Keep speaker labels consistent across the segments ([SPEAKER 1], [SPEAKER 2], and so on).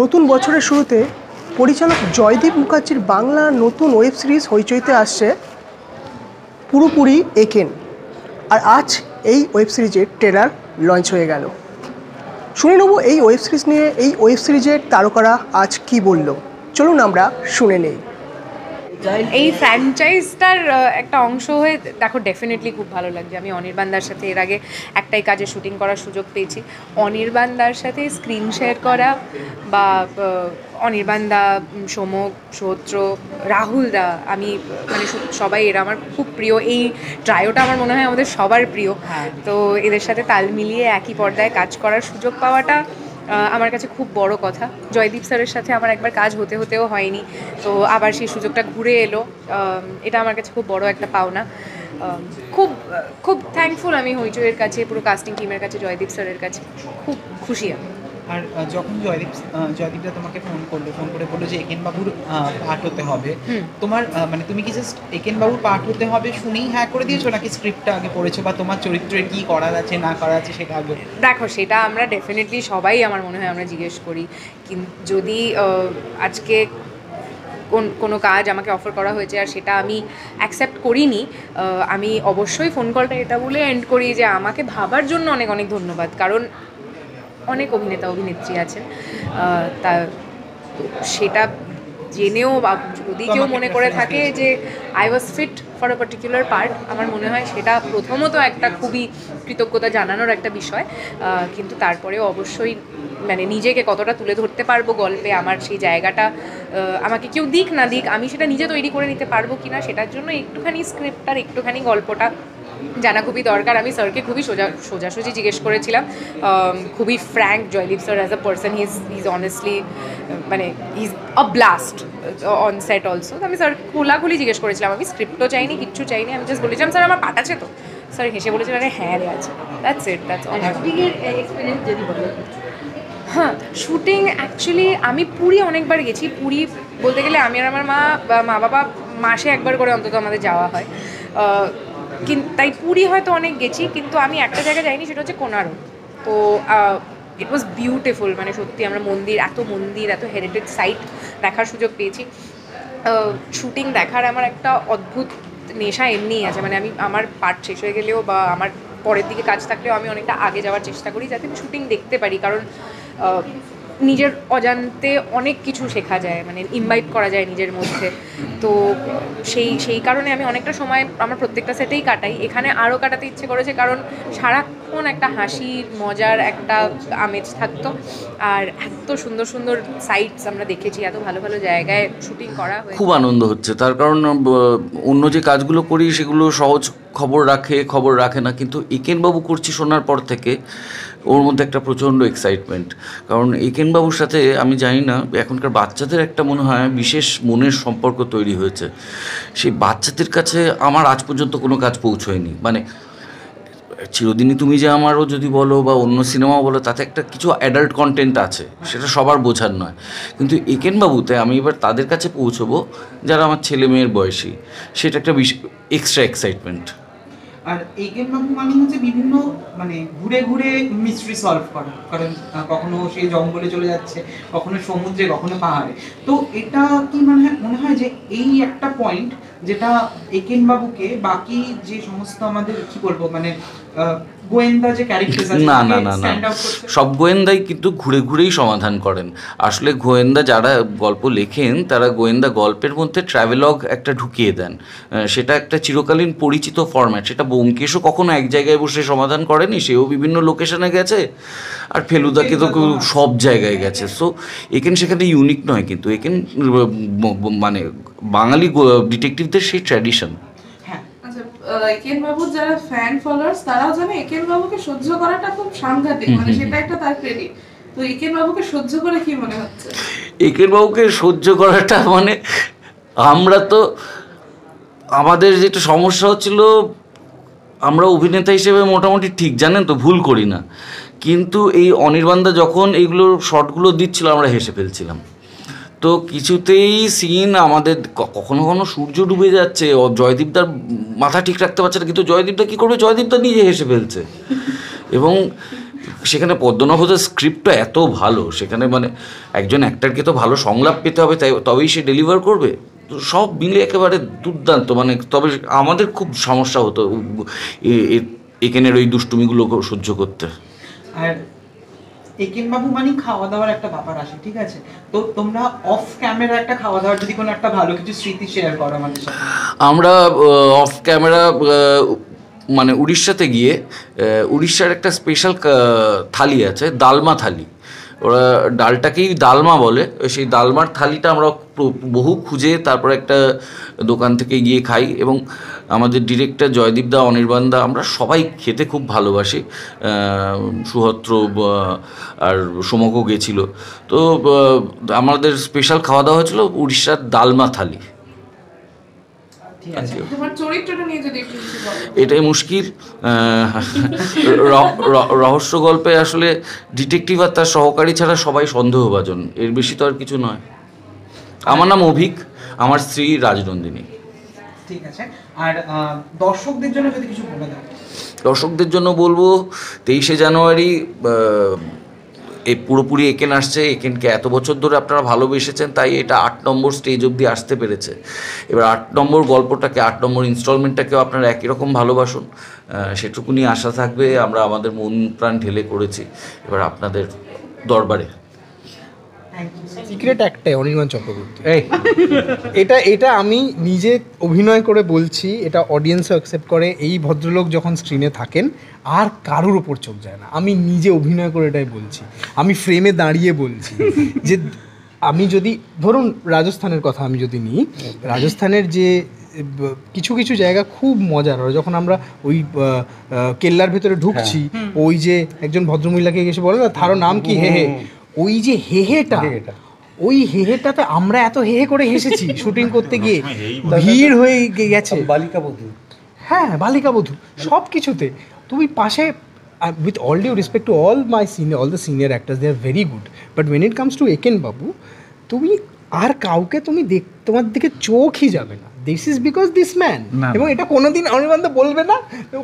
[SPEAKER 1] নতুন বছরের শুরুতে পরিচালক জয়দীপ মুখার্জির বাংলা নতুন ওয়েব সিরিজ হইচইতে আসছে পুরোপুরি একেন। আর আজ এই ওয়েব সিরিজের ট্রেলার লঞ্চ হয়ে গেল। শুনে নেব এই ওয়েব সিরিজ নিয়ে এই ওয়েব সিরিজের তারকারা আজ কি বলল। চলুন আমরা শুনে নেই।
[SPEAKER 2] এই ফ্র্যাঞ্চাইজটার একটা অংশ হয়ে দেখো ডেফিনেটলি খুব ভালো লাগছে। আমি অনির্বাণদার সাথে এর আগে একটাই কাজে শুটিং করার সুযোগ পেয়েছি। অনির্বাণদার সাথে স্ক্রিন শেয়ার করা বা অনির্বাণদা, সমক, সৌত্র, রাহুলদা, আমি মানে সবাই এরা আমার খুব প্রিয়। এই ট্রায়োটা আমার মনে হয় আমাদের সবার প্রিয়। তো এদের সাথে তাল মিলিয়ে একই পর্দায় কাজ করার সুযোগ পাওয়াটা আমার কাছে খুব বড় কথা। জয়দীপ স্যারের সাথে আমার একবার কাজ হতেও হয়নি, তো আবার সেই সুযোগটা ঘুরে এলো। এটা আমার কাছে খুব বড় একটা পাওনা। খুব খুব থ্যাঙ্কফুল আমি হইচইয়ের কাছে, পুরো কাস্টিং টিমের কাছে, জয়দীপ স্যারের কাছে খুব খুশি আমি।
[SPEAKER 3] আর যখন জয়দীপদা তোমাকে ফোন করে বললো যে একেন বাবুর পার্ট হতে হবে, তোমার মানে তুমি কি জাস্ট একেন বাবুর পার্ট হতে হবে শুনেই হ্যাঁ করে দিয়েছো, নাকি স্ক্রিপ্টটা আগে পড়েছো বা তোমার চরিত্রে কি করার আছে না করার আছে সেটা আগে?
[SPEAKER 2] দেখো, সেটা আমরা ডেফিনেটলি সবাই আমার মনে হয় আমরা জিজ্ঞেস করি। কিন্তু যদি আজকে কোনো কাজ আমাকে অফার করা হয়েছে আর সেটা আমি অ্যাকসেপ্ট করিনি, আমি অবশ্যই ফোন কলটা এটা বলে এন্ড করি যে আমাকে ভাবার জন্য অনেক অনেক ধন্যবাদ। কারণ অনেক অভিনেতা অভিনেত্রী আছেন, তা সেটা জেনেও যদি কেউ মনে করে থাকে যে I was fit for a particular part, আমার মনে হয় সেটা প্রথমত একটা খুবই কৃতজ্ঞতা জানানোর একটা বিষয়। কিন্তু তারপরেও অবশ্যই মানে নিজেকে কতটা তুলে ধরতে পারবো গল্পে, আমার সেই জায়গাটা আমাকে কেউ দিক না দিক, আমি সেটা নিজে তৈরি করে নিতে পারবো কিনা, সেটার জন্য একটুখানি স্ক্রিপ্টটার একটুখানি গল্পটা জানা খুবই দরকার। আমি স্যারকে খুবই সোজাসুজি জিজ্ঞেস করেছিলাম, খুবই frank Joydeep sir as a person, his honestly মানে his a blast on set also. তো আমি স্যার খোলাখুলি জিজ্ঞেস করেছিলাম, আমি স্ক্রিপ্টও চাইনি, কিচ্ছু চাইনি, আমি জাস্ট বলেছিলাম স্যার আমার পাঠ আছে তো? স্যার হেসে বলেছিলেন আরে হ্যাঁ রে আছে, দ্যাটস ইট, দ্যাটস অল। হ্যাঁ, শুটিং অ্যাকচুয়ালি আমি পুরী অনেকবার গেছি। পুরী বলতে গেলে আমি আর আমার মা বাবা মাসে একবার করে অন্তত আমাদের যাওয়া হয়, তাই পুরী হয়তো অনেক গেছি, কিন্তু আমি একটা জায়গায় যাইনি, সেটা হচ্ছে কোনারক। তো ইট ওয়াজ বিউটিফুল, মানে সত্যি আমরা মন্দির এত হেরিটেজ সাইট দেখার সুযোগ পেয়েছি। শুটিং দেখার আমার একটা অদ্ভুত নেশা এমনিই আছে, মানে আমি আমার পার্ট শেষ হয়ে গেলেও বা আমার পরের দিকে কাজ থাকলেও আমি অনেকটা আগে যাওয়ার চেষ্টা করি যাতে আমি শুটিং দেখতে পারি। কারণ নিজের অজান্তে অনেক কিছু শেখা যায়, মানে ইনভাইট করা যায় নিজের মধ্যে। তো সেই কারণে আমি অনেকটা সময় আমার প্রত্যেকটা সেটেই কাটাই। এখানে আরও কাটাতে ইচ্ছে করেছে কারণ সারাক্ষণ একটা হাসি মজার একটা আমেজ থাকতো, আর এত সুন্দর সুন্দর সাইটস আমরা দেখেছি, এত ভালো ভালো জায়গায় শুটিং করা হয়েছে।
[SPEAKER 4] খুব আনন্দ হচ্ছে, তার কারণ অন্য যে কাজগুলো করি সেগুলো সহজ খবর রাখে না, কিন্তু একেনবাবু করছি শোনার পর থেকে ওর মধ্যে একটা প্রচণ্ড এক্সাইটমেন্ট। কারণ একেনবাবুর সাথে আমি জানি না, এখনকার বাচ্চাদের একটা মনে হয় বিশেষ মনের সম্পর্ক তৈরি হয়েছে। সেই বাচ্চাদের কাছে আমার আজ পর্যন্ত কোনো কাজ পৌঁছয়নি। মানে চিরদিনই তুমি যে আমারও যদি বলো বা অন্য সিনেমাও বলো, তাতে একটা কিছু অ্যাডাল্ট কন্টেন্ট আছে, সেটা সবার বোঝার নয়। কিন্তু একেনবাবুতে আমি এবার তাদের কাছে পৌঁছবো যারা আমার ছেলে মেয়ের বয়সী, সেটা একটা এক্সট্রা এক্সাইটমেন্ট।
[SPEAKER 3] আর একেন বাবু মানে হচ্ছে বিভিন্ন মানে ঘুরে ঘুরে মিস্ট্রি সলভ করা, কারণ কখনো সেই জঙ্গলে চলে যাচ্ছে, কখনো সমুদ্রে, কখনো পাহাড়ে। তো এটা কি মনে হয় যে এই একটা পয়েন্ট যেটা একেন বাবুকে বাকি যে সমস্ত আমাদের কি বলবো মানে গোয়েন্দা যে ক্যারেক্টার আছে
[SPEAKER 4] না, সব গোয়েন্দাই কিন্তু ঘুরে ঘুরেই সমাধান করেন। আসলে গোয়েন্দা যারা গল্প লেখেন তারা গোয়েন্দা গল্পের মধ্যে ট্র্যাভেলগ একটা ঢুকিয়ে দেন, সেটা একটা চিরকালীন পরিচিত ফরম্যাট। সেটা ব্যোমকেশও কখনো এক জায়গায় বসে সমাধান করেনি, সেও বিভিন্ন লোকেশনে গেছে, আর ফেলুদাকে তো সব জায়গায় গেছে। সো এখানে সেখানে ইউনিক নয়, কিন্তু এখানে মানে বাঙালি ডিটেকটিভদের সেই ট্র্যাডিশন।
[SPEAKER 5] একেন বাবুর যারা ফ্যান ফলোয়ার্স তারাও জানে একেন বাবুকে সহ্য করাটা খুব সাংঘাতিক, মানে সেটা একটা তার ক্রেডিট। তো একেন বাবুকে সহ্য করে কি মনে হচ্ছে?
[SPEAKER 4] একেন বাবুকে সহ্য করাটা মানে আমরা তো আমাদের যেটা সমস্যা হচ্ছিল, আমরা অভিনেতা হিসেবে মোটামুটি ঠিক জানেন তো ভুল করি না, কিন্তু এই অনির্বাণদা যখন এইগুলো শর্টগুলো দিচ্ছিল আমরা হেসে ফেলছিলাম। তো কিছুতেই সিন আমাদের কখনো কখনো সূর্য ডুবে যাচ্ছে, জয়দীপদার মাথা ঠিক রাখতে পারছে না, কিন্তু জয়দীপদা কী করবে, জয়দীপদা নিজে হেসে ফেলছে। এবং সেখানে পদ্মনাভদের স্ক্রিপ্টটা এত ভালো, সেখানে মানে একজন অ্যাক্টরকে তো ভালো সংলাপ পেতে হবে, তাই তবেই সে ডেলিভার করবে। তো সব মিলে একেবারে দুর্দান্ত, মানে তবে আমাদের খুব সমস্যা হতো এখানের ওই দুষ্টুমিগুলো সহ্য করতে।
[SPEAKER 3] আর একেন বাবু মানে খাওয়া দাওয়ার একটা ব্যাপার আসে, ঠিক আছে? তো তোমরা অফ ক্যামেরা একটা খাওয়া দাওয়ার যদি কোনো একটা ভালো কিছু স্মৃতি শেয়ার করো আমাদের সাথে।
[SPEAKER 4] আমরা অফ ক্যামেরা মানে উড়িষ্যাতে গিয়ে উড়িষ্যার একটা স্পেশাল থালি আছে, দালমা থালি। ওরা ডালটাকেই দালমা বলে, সেই দালমার থালিটা আমরা বহু খুঁজে তারপর একটা দোকান থেকে গিয়ে খাই, এবং আমাদের ডিরেক্টর জয়দীপ দা, অনির্বাণ দা, আমরা সবাই খেতে খুব ভালোবাসি। সুহত্র আর সমকও গেছিল। তো আমাদের স্পেশাল খাওয়া দাওয়া হয়েছিল উড়িষ্যার দালমা থালি।
[SPEAKER 5] তোমার চরিত্রটা নিয়ে যদি একটু কিছু বলো।
[SPEAKER 4] এটাই মুশকিল। রহস্য গল্পে আসলে ডিটেকটিভ আর তার সহকারী ছাড়া সবাই সন্দেহভাজন, এর বেশি তো আর কিছু নয়। আমার নাম অভিক, আমার স্ত্রী রাজনন্দিনী।
[SPEAKER 3] ঠিক আছে, আর দর্শকদের জন্য যদি কিছু বলে দাও।
[SPEAKER 4] দর্শকদের জন্য বলবো 23শে জানুয়ারি এই পুরোপুরি একেন আসছে। একেনকে এত বছর ধরে আপনারা ভালোবেসেছেন, তাই এটা 8 নম্বর স্টেজ অবধি আসতে পেরেছে। এবার 8 নম্বর গল্পটাকে, 8 নম্বর ইনস্টলমেন্টটাকেও আপনারা একই রকম ভালোবাসুন, সেটুকুনি আশা থাকবে। আমরা আমাদের মন প্রাণ ঢেলে করেছি, এবার আপনাদের দরবারে।
[SPEAKER 1] সিক্রেট একটাই, অনির্বাণ চক্রবর্তী। এটা আমি নিজে অভিনয় করে বলছি, এটা অডিয়েন্সও অ্যাকসেপ্ট করে। এই ভদ্রলোক যখন স্ক্রিনে থাকেন আর কারোর ওপর চোখ যায় না। আমি নিজে অভিনয় করে এটাই বলছি, আমি ফ্রেমে দাঁড়িয়ে বলছি যে আমি যদি ধরুন রাজস্থানের কথা আমি যদি নিই, রাজস্থানের যে কিছু কিছু জায়গা খুব মজার হয়। যখন আমরা ওই কেল্লার ভেতরে ঢুকছি, ওই যে একজন ভদ্রমহিলাকে এসে বলে না তার নাম কি, হে হে, ওই যে হেহেটা, ওই হেহেটাতে আমরা এত হেহে করে হেসেছি শুটিং করতে গিয়ে, ভিড় হয়ে গেছে।
[SPEAKER 6] বালিকাবধূ,
[SPEAKER 1] হ্যাঁ বালিকাবধূ, সব কিছুতে তুমি পাশে, with all due respect to all the senior actors, they are very good, but when it comes to Eken Babu, তুমি আর কাউকে তুমি তোমার দিকে চোখই যাবে না। This is because this man. এবং এটা কোনোদিন অনির্বাণ বলবে না,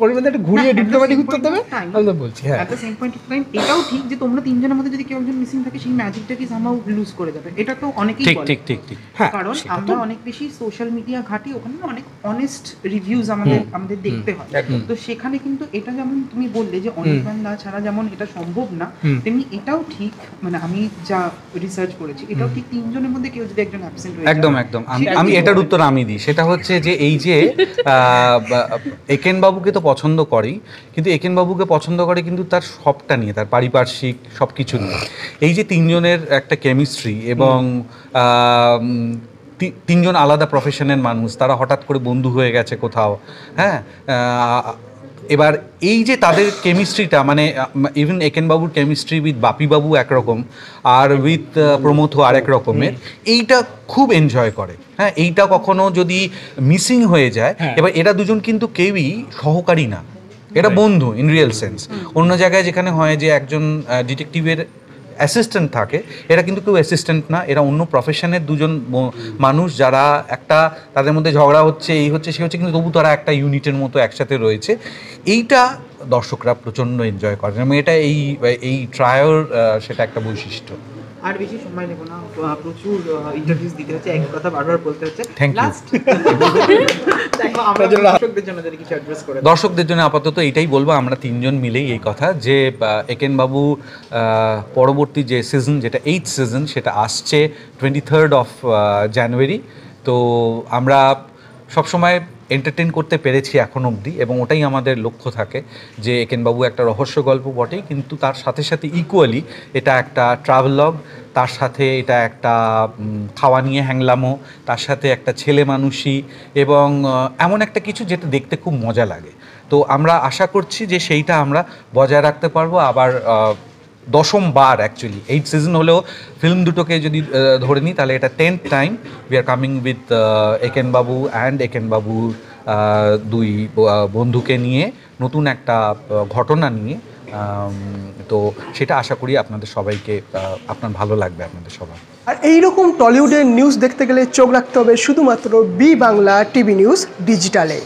[SPEAKER 1] অনির্বাণ একটা ঘুরিয়ে ডিপ্লোম্যাটিক উত্তর দেবে। আমি তো বলছি হ্যাঁ,
[SPEAKER 7] at the same point of time এটাও ঠিক যে তোমরা তিনজনের মধ্যে যদি কেউ একজন মিসিং থাকে, সেই ম্যাজিকটাকে সামহাউ লুজ করে যাবে। এটা তো অনেকেই বলে।
[SPEAKER 6] ঠিক ঠিক ঠিক।
[SPEAKER 1] হ্যাঁ,
[SPEAKER 7] কারণ আমরা অনেক বেশি সোশ্যাল মিডিয়া ঘাঁটি, ওখানে না অনেক অনেস্ট রিভিউজ আমাদের দেখতে হয়। তো সেখানে কিন্তু এটা যেমন তুমি বললে যে অনির্বাণ দা ছাড়া যেমন এটা সম্ভব না, তেমনি এটাও ঠিক, মানে আমি যা রিসার্চ করেছি এটাও ঠিক, তিনজনের মধ্যে কেউ যদি একজন অ্যাবসেন্ট হয়ে যায়,
[SPEAKER 6] একদম একদম। আমি এটার উত্তর আমি দিই, সেটা হচ্ছে যে এই যে একেন বাবুকে তো পছন্দ করেই, কিন্তু একেন বাবুকে পছন্দ করে কিন্তু তার সবটা নিয়ে, তার পারিপার্শ্বিক সব কিছু নিয়ে। এই যে তিনজনের একটা কেমিস্ট্রি, এবং তিনজন আলাদা প্রফেশনের মানুষ, তারা হঠাৎ করে বন্ধু হয়ে গেছে কোথাও, হ্যাঁ। এবার এই যে তাদের কেমিস্ট্রিটা, মানে ইভেন একেন বাবুর কেমিস্ট্রি উইথ বাপিবাবু একরকম, আর উইথ প্রমথ আরেক রকমের, এইটা খুব এনজয় করে। হ্যাঁ, এইটা কখনো যদি মিসিং হয়ে যায়, এবার এরা দুজন কিন্তু কেউই সহকারী না, এটা বন্ধু ইন রিয়েল সেন্স। অন্য জায়গায় যেখানে হয় যে একজন ডিটেকটিভের অ্যাসিস্ট্যান্ট থাকে, এরা কিন্তু কেউ অ্যাসিস্ট্যান্ট না, এরা অন্য প্রফেশনের দুজন মানুষ, যারা একটা তাদের মধ্যে ঝগড়া হচ্ছে, এই হচ্ছে সে হচ্ছে, কিন্তু তবু তারা একটা ইউনিটের মতো একসাথে রয়েছে। এইটা দর্শকরা প্রচণ্ড এনজয় করে, এবং এটা এই ট্রায়াল সেটা একটা বৈশিষ্ট্য।
[SPEAKER 7] আর বেশি সময় নেব না, প্রচুর ইন্টারভিউজ দিতে হচ্ছে, এক কথা বারবার বলতে হচ্ছে।
[SPEAKER 6] Thank you.
[SPEAKER 7] লাস্ট আমরা দর্শকদের জন্য যদি কিছু অ্যাড্রেস করে।
[SPEAKER 6] দর্শকদের জন্য আপাতত এটাই বলবো, আমরা তিনজন মিলেই এই কথা, যে একেন বাবু পরবর্তী যে সিজন, যেটা 8th সিজন, সেটা আসছে 23rd of জানুয়ারি। তো আমরা সবসময় এন্টারটেন করতে পেরেছি এখন অবধি, এবং ওটাই আমাদের লক্ষ্য থাকে, যে একেনবাবু একটা রহস্য গল্প বটেই, কিন্তু তার সাথে সাথে ইকুয়ালি এটা একটা ট্রাভেলগ, তার সাথে এটা একটা খাওয়া নিয়ে হ্যাংলামো, তার সাথে একটা ছেলে মানুষই, এবং এমন একটা কিছু যেটা দেখতে খুব মজা লাগে। তো আমরা আশা করছি যে সেইটা আমরা বজায় রাখতে পারবো। আবার 10ম বার অ্যাকচুয়ালি 8th সিজন হলেও ফিল্ম দুটোকে যদি ধরে নিই, তাহলে এটা 10th time we are coming with Eken Babu and Eken বাবুর দুই বন্ধুকে নিয়ে, নতুন একটা ঘটনা নিয়ে। তো সেটা আশা করি আপনাদের সবাইকে, আপনার ভালো লাগবে, আপনাদের সবার।
[SPEAKER 1] আর এইরকম টলিউডের নিউজ দেখতে গেলে চোখ রাখতে হবে শুধুমাত্র বি বাংলা টিভি নিউজ ডিজিটালে।